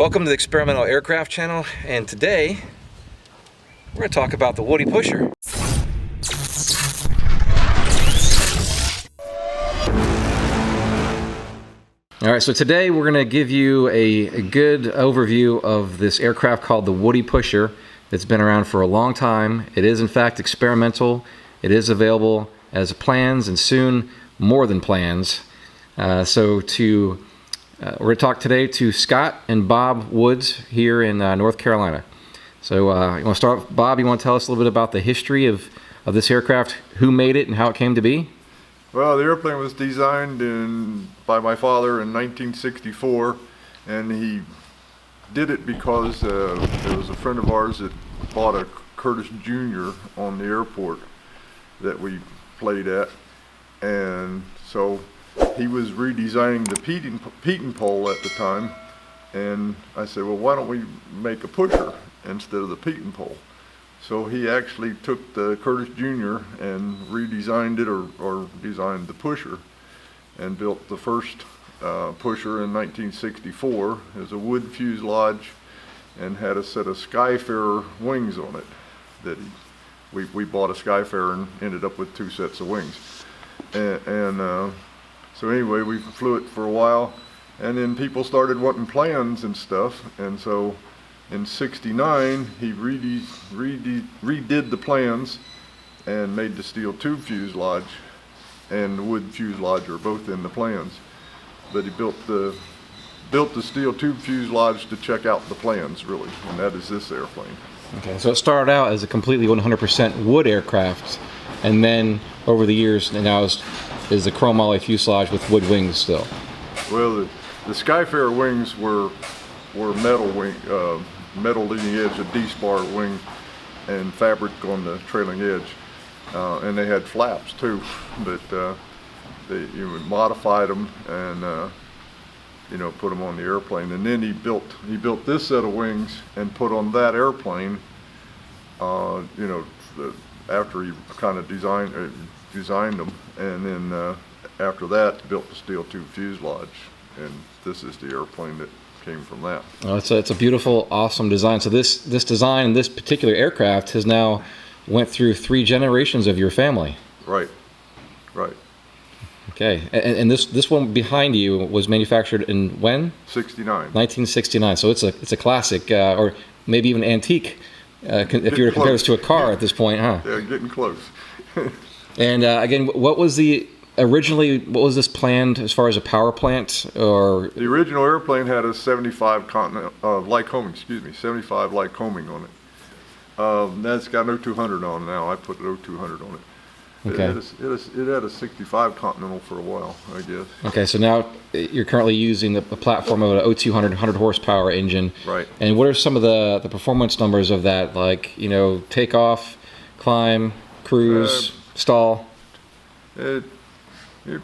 Welcome to the Experimental Aircraft channel, and today we're going to talk about the Woody Pusher. Alright, so today we're going to give you a good overview of this aircraft called the Woody Pusher. It's been around for a long time. It is in fact experimental. It is available as plans and soon more than plans. We're going to talk today to Scott and Bob Woods here in North Carolina. So you want to start, Bob, you want to tell us a little bit about the history of this aircraft, who made it and how it came to be? Well, the airplane was designed by my father in 1964, and he did it because there was a friend of ours that bought a Curtiss Jr. on the airport that we played at, and so he was redesigning the peating pole at the time, and I said, well, why don't we make a pusher instead of the peating pole? So he actually took the Curtiss Jr. and redesigned it, or designed the pusher, and built the first pusher in 1964. It was a wood fuselage and had a set of Skyfarer wings on it. That we bought a Skyfarer and ended up with two sets of wings. So anyway, we flew it for a while, and then people started wanting plans and stuff, and so in '69 he redid the plans and made the steel tube fuselage and the wood fuselage are both in the plans. But he built the steel tube fuselage to check out the plans, really, and that is this airplane. Okay, so it started out as a completely 100% wood aircraft, and then over the years now is the chrome alloy fuselage with wood wings still. Well, the Skyfarer wings were metal wing, metal leading edge, a D-spar wing, and fabric on the trailing edge, and they had flaps too. But you modified them and put them on the airplane. And then he built this set of wings and put on that airplane. After he kind of designed them, and then after that built the steel tube fuselage, and this is the airplane that came from that. Oh, it's a beautiful, awesome design. So this design and this particular aircraft has now went through 3 generations of your family. Right. Okay, and this one behind you was manufactured in when? 69. 1969. So it's a classic, or maybe even antique, if you were to compare this to a car at this point, huh? Yeah, getting close. And again, what was this planned as far as a power plant? Or the original airplane had a 75 75 Lycoming on it. That's got an 0200 on now. I put an 0200 on it. Okay. It had a 65 Continental for a while, I guess. Okay, so now you're currently using the platform of an 0200 100 horsepower engine. Right. And what are some of the performance numbers of that? Like, takeoff, climb, cruise, stall? You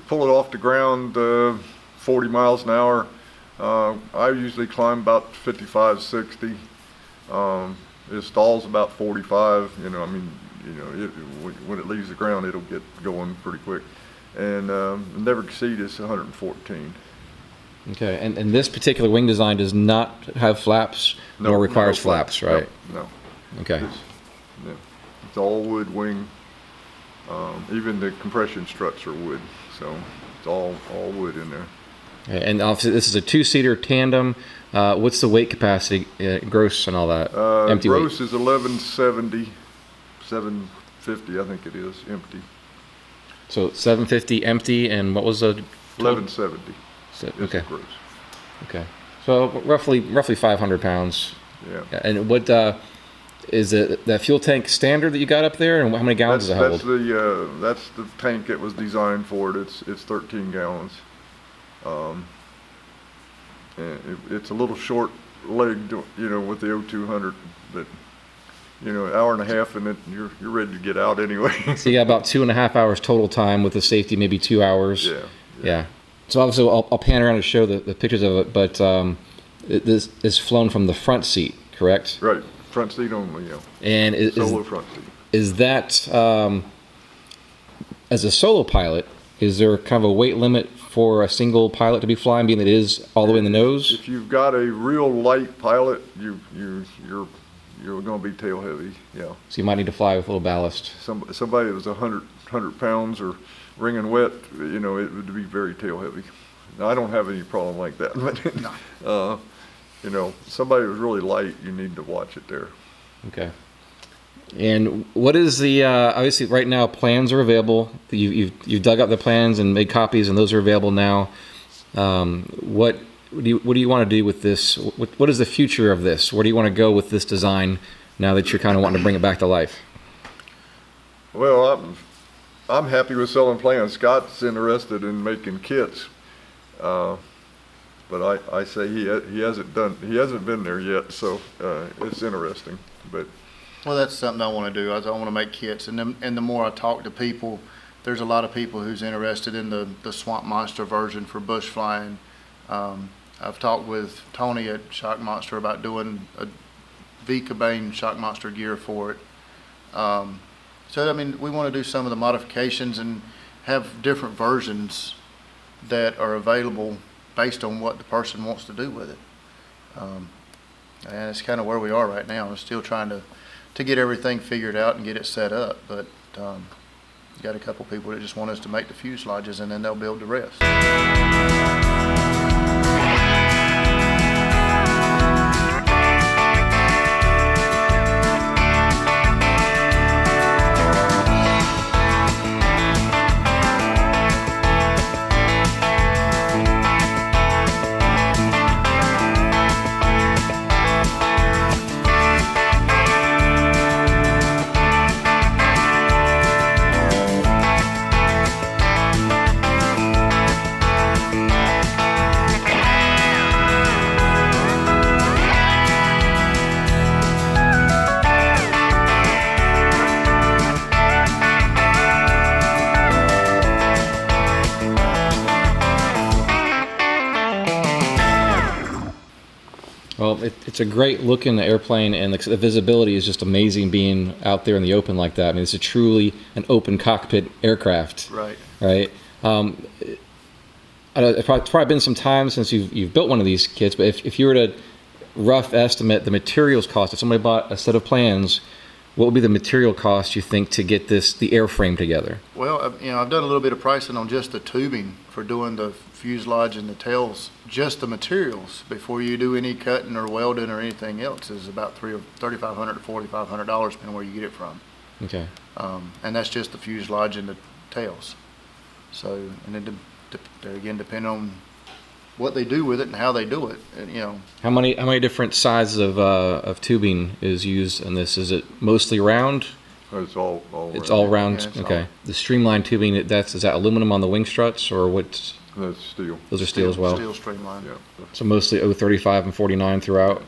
pull it off the ground 40 miles an hour. I usually climb about 55, 60. It stalls about 45. When it leaves the ground, it'll get going pretty quick, and never exceed is 114. Okay, and this particular wing design does not have flaps, nor requires flaps, right? No. Okay. It's all wood wing. Even the compression struts are wood, so it's all wood in there. Okay, and obviously this is a 2-seater tandem. What's the weight capacity, gross and all that? Empty gross weight? Is 1170, 750 I think it is, empty. So 750 empty, and what was the 1170. Okay. Gross. Okay. So roughly 500 pounds. Yeah. And what is it, that fuel tank standard that you got up there, and how many gallons does it hold? That's the tank that was designed for it. It's 13 gallons. And it's a little short legged, with the 0200, but an hour and a half and you're ready to get out anyway. So you got about 2.5 hours total time with the safety, maybe 2 hours. Yeah. So obviously I'll pan around to show the pictures of it, but this is flown from the front seat, correct? Right, front seat only, yeah. And solo front seat. Is that, as a solo pilot, is there kind of a weight limit for a single pilot to be flying, being that it is all the way in the nose? If you've got a real light pilot, you're going to be tail heavy. Yeah. So you might need to fly with a little ballast. Somebody that was 100 pounds or wringing wet, you know, it would be very tail heavy. Now, I don't have any problem like that, but you know, somebody who's really light, you need to watch it there. Okay. And what is the obviously right now plans are available. You've dug up the plans and made copies, and those are available now. What do you want to do with this? What is the future of this? Where do you want to go with this design now that you're kind of wanting to bring it back to life? Well, I'm happy with selling plans. Scott's interested in making kits, but I say he hasn't been there yet, so it's interesting. But well, that's something I want to do. I want to make kits, and the more I talk to people, there's a lot of people who's interested in the Swamp Monster version for bush flying. I've talked with Tony at Shock Monster about doing a Kitplane Shock Monster gear for it. So I mean, we want to do some of the modifications and have different versions that are available based on what the person wants to do with it. And it's kind of where we are right now. We're still trying to get everything figured out and get it set up, but got a couple people that just want us to make the fuselages, and then they'll build the rest. Well, it's a great looking airplane, and the visibility is just amazing being out there in the open like that. I mean, it's truly an open cockpit aircraft. Right. Right. It's probably been some time since you've built one of these kits, but if you were to rough estimate the materials cost, if somebody bought a set of plans, what would be the material cost you think to get the airframe together? Well, you know, I've done a little bit of pricing on just the tubing for doing the fuselage and the tails. Just the materials before you do any cutting or welding or anything else is about $3,500 to $4,500, depending where you get it from. Okay. And that's just the fuselage and the tails. So, and it again depend on what they do with it and how they do it. And, you know, how many different sizes of tubing is used in this? Is it mostly round? it's all It's round. all round. Yeah, it's okay. all- The streamlined tubing, is that aluminum on the wing struts, or what? That's steel. Those are steel as well. Steel streamline. Yeah. So mostly 035 and 49 throughout.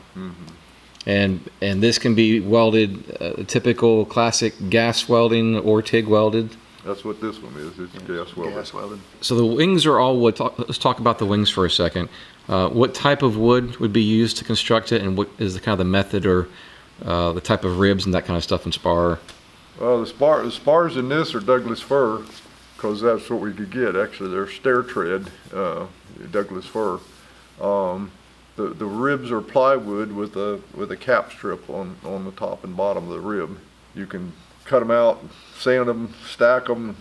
And this can be welded, typical classic gas welding or TIG welded. That's what this one is. It's gas welded. Gas welded. So the wings are all wood. Let's talk about the wings for a second. What type of wood would be used to construct it, and what is the kind of the method or the type of ribs and that kind of stuff in spar? Well, the spars in this are Douglas fir, because that's what we could get. Actually, they're stair tread, Douglas fir. The ribs are plywood with a cap strip on the top and bottom of the rib. You can cut them out, sand them, stack them,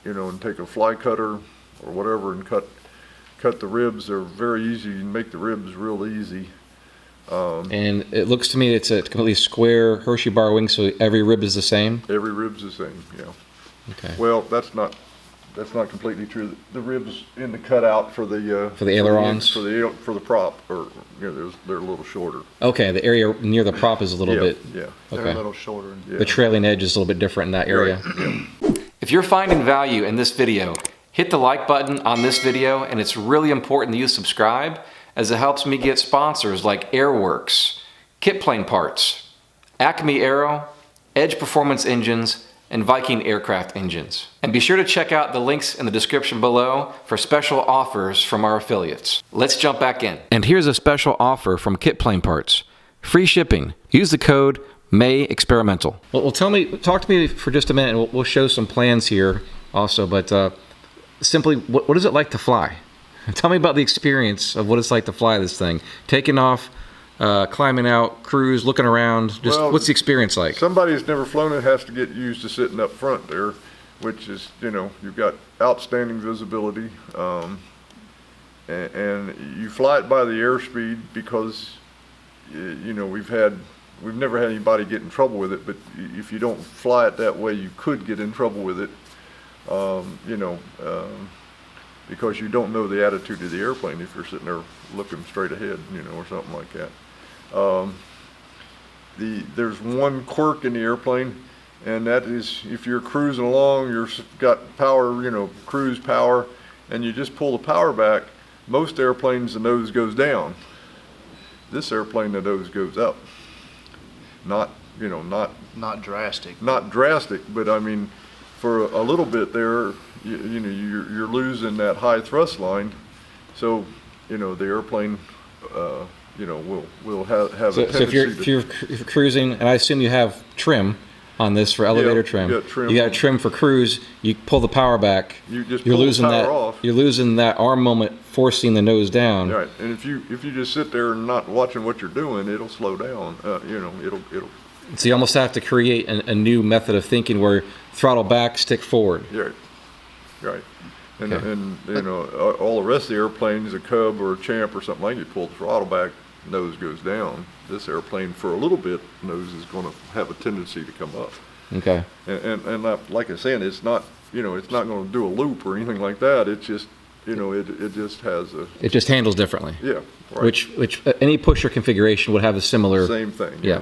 you know, and take a fly cutter or whatever and cut the ribs. They're very easy. You can make the ribs real easy. And it looks to me it's a completely square Hershey bar wing, so every rib is the same. Every rib's the same. Yeah. Okay. Well, that's not completely true. The ribs in the cutout for the ailerons? for the prop, or you know, they're a little shorter. Okay, the area near the prop is a little bit. Yeah. They're Okay. a little shorter. Yeah. The trailing edge is a little bit different in that area. Right, yeah. If you're finding value in this video, hit the like button on this video, and it's really important that you subscribe, as it helps me get sponsors like Airworx, Kitplane parts, ACME AERO, Edge Performance engines, and Viking aircraft engines. And be sure to check out the links in the description below for special offers from our affiliates. Let's jump back in. And here's a special offer from Kitplane parts. Free shipping. Use the code MAYEXPERIMENTAL. Well, talk to me for just a minute, and we'll show some plans here also, but simply, what is it like to fly? Tell me about the experience of what it's like to fly this thing. Taking off, climbing out, cruise, looking around. Just Well, what's the experience like? Somebody who's never flown it has to get used to sitting up front there, which is, you've got outstanding visibility, and you fly it by the airspeed because, we've never had anybody get in trouble with it, but if you don't fly it that way, you could get in trouble with it, because you don't know the attitude of the airplane if you're sitting there looking straight ahead, or something like that. There's one quirk in the airplane, and that is if you're cruising along, you've got power, cruise power, and you just pull the power back, most airplanes the nose goes down. This airplane, the nose goes up. Not drastic. Not drastic, but I mean, for a little bit there, you're losing that high thrust line, so the airplane, will have So a tendency if you're cruising, and I assume you have trim on this for elevator trim. you got trim You got on. trim for cruise. You pull the power back. You just you're pull the losing power that. off. You're losing that arm moment, forcing the nose down. Right, and if you just sit there and not watching what you're doing, it'll slow down. It'll. So you almost have to create a new method of thinking where throttle back, stick forward. Right. And Okay. and all the rest of the airplanes, a Cub or a Champ or something like, you pull the throttle back, nose goes down. This airplane, for a little bit, nose is going to have a tendency to come up. Okay. And like I said, it's not it's not going to do a loop or anything like that. It's just it just has a It just handles differently. right. Which any pusher configuration would have a similar. Same thing. Yeah.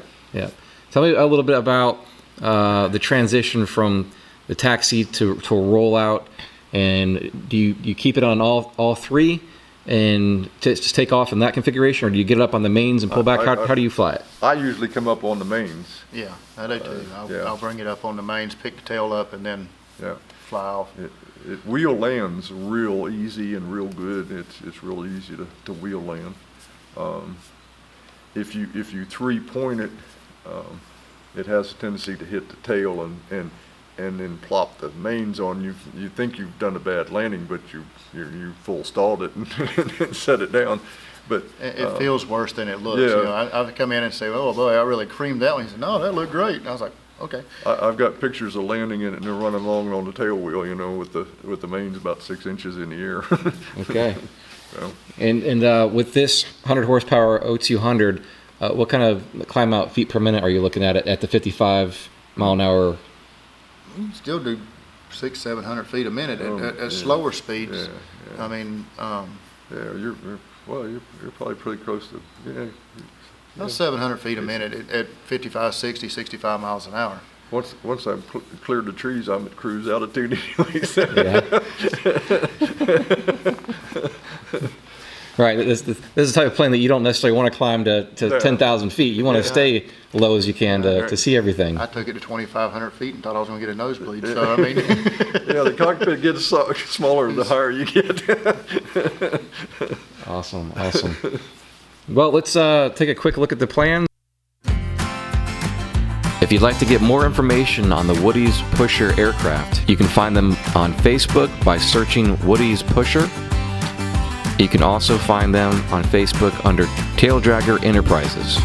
Tell me a little bit about the transition from the taxi to a rollout, and do you keep it on all three and just take off in that configuration, or do you get it up on the mains and pull back? How do you fly it? I usually come up on the mains. Yeah, I do too. yeah. I'll bring it up on the mains, pick the tail up, and then Yeah. fly off. It wheel lands real easy and real good. It's real easy to wheel land. If you 3-point it, it has a tendency to hit the tail and then plop the mains on you. You think you've done a bad landing, but you full stalled it and set it down. But It feels worse than it looks. yeah. I've come in and say, "Oh boy, I really creamed that one." He said, "No, that looked great." And I was like, "Okay." I've got pictures of landing in it and they're running along on the tail wheel, with the mains about 6 inches in the air. Okay. So, And with this 100 horsepower O200, what kind of climb out feet per minute are you looking at the 55 mile an hour? You can still do 600-700 feet a minute at yeah. slower speeds. Yeah. I mean, yeah, you're probably pretty close to, about 700 feet a minute at 55, 60, 65 miles an hour. Once I've cleared the trees, I'm at cruise altitude anyways. Yeah. Right. This is the type of plane that you don't necessarily want to climb to 10,000 feet. You want to stay low as you can to see everything. I took it to 2,500 feet and thought I was going to get a nosebleed. So I mean, Yeah, the cockpit gets smaller the higher you get. Awesome. Well, let's take a quick look at the plan. If you'd like to get more information on the Woody's Pusher aircraft, you can find them on Facebook by searching Woody's Pusher. You can also find them on Facebook under Tail Dragger Enterprises.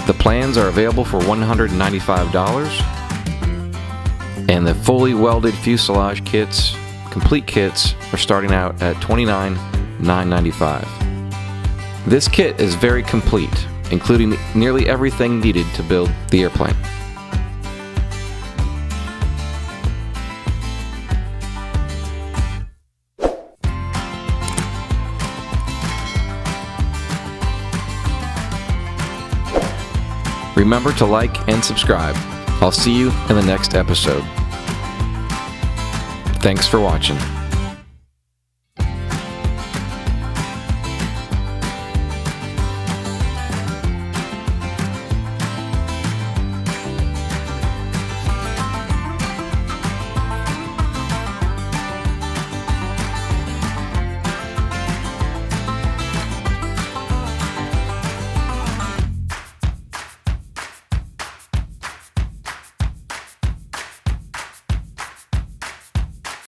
The plans are available for $195, and the fully welded fuselage kits, complete kits, are starting out at $29,995. This kit is very complete, including nearly everything needed to build the airplane. Remember to like and subscribe. I'll see you in the next episode. Thanks for watching.